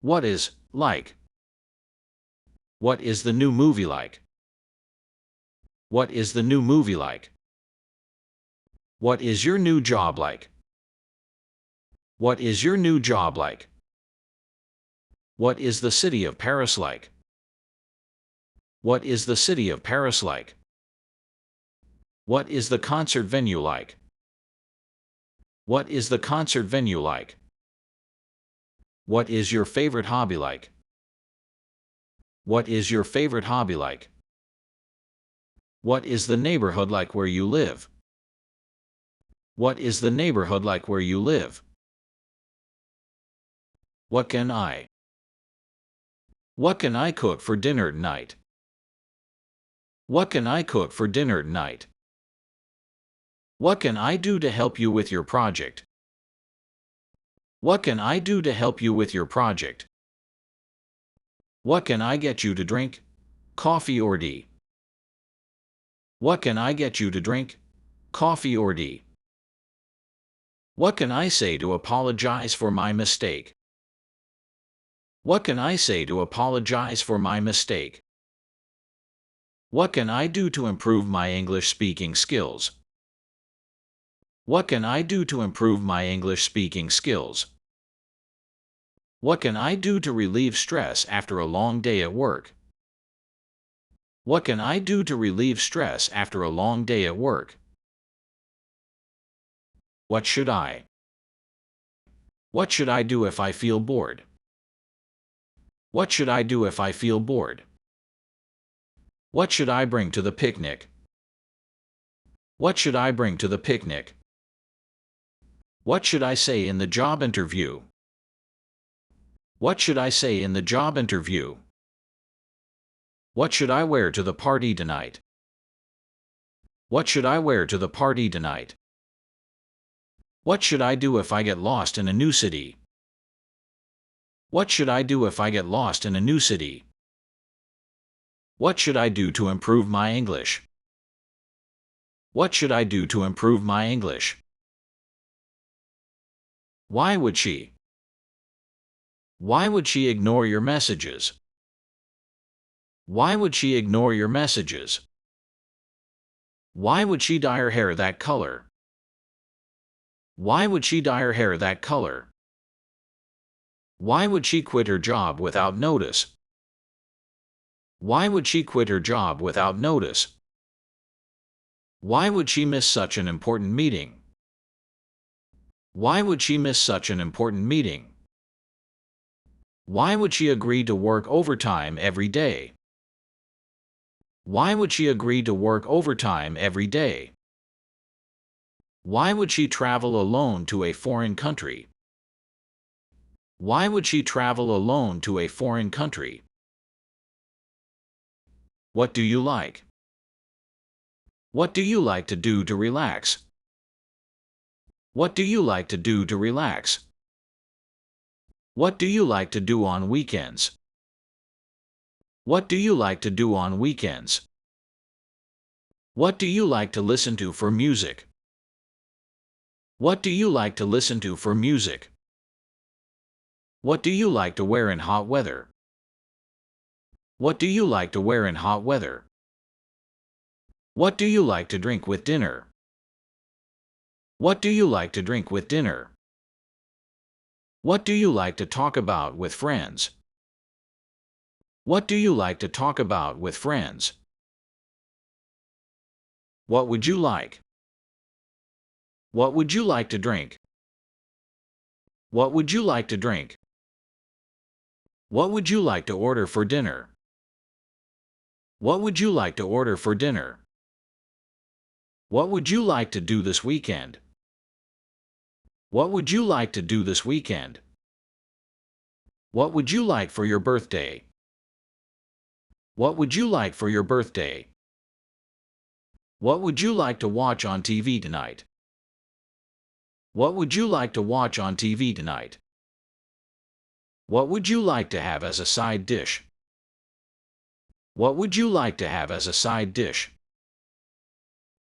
What is like? What is the new movie like? What is the new movie like? What is your new job like? What is your new job like? What is the city of Paris like? What is the city of Paris like? What is the concert venue like? What is the concert venue like? What is your favorite hobby like? What is your favorite hobby like? What is the neighborhood like where you live? What is the neighborhood like where you live? What can I cook for dinner tonight? What can I cook for dinner tonight? What can I do to help you with your project? What can I do to help you with your project? What can I get you to drink? Coffee or tea? What can I get you to drink? Coffee or tea? What can I say to apologize for my mistake? What can I say to apologize for my mistake? What can I do to improve my English speaking skills? What can I do to improve my English speaking skills? What can I do to relieve stress after a long day at work? What can I do to relieve stress after a long day at work? What should I do if I feel bored? What should I do if I feel bored? What should I bring to the picnic? What should I bring to the picnic? What should I say in the job interview? What should I say in the job interview? What should I wear to the party tonight? What should I wear to the party tonight? What should I do if I get lost in a new city? What should I do if I get lost in a new city? What should I do to improve my English? What should I do to improve my English? Why would she? Why would she ignore your messages? Why would she ignore your messages? Why would she dye her hair that color? Why would she dye her hair that color? Why would she quit her job without notice? Why would she quit her job without notice? Why would she miss such an important meeting? Why would she miss such an important meeting? Why would she agree to work overtime every day? Why would she agree to work overtime every day? Why would she travel alone to a foreign country? Why would she travel alone to a foreign country? What do you like? What do you like to do to relax? What do you like to do to relax? What do you like to do on weekends? What do you like to do on weekends? What do you like to listen to for music? What do you like to listen to for music? What do you like to wear in hot weather? What do you like to wear in hot weather? What do you like to drink with dinner? What do you like to drink with dinner? What do you like to talk about with friends? What do you like to talk about with friends? What would you like? What would you like to drink? What would you like to drink? What would you like to order for dinner? What would you like to order for dinner? What would you like to do this weekend? What would you like to do this weekend? What would you like for your birthday? What would you like for your birthday? What would you like to watch on TV tonight? What would you like to watch on TV tonight? What would you like to have as a side dish? What would you like to have as a side dish?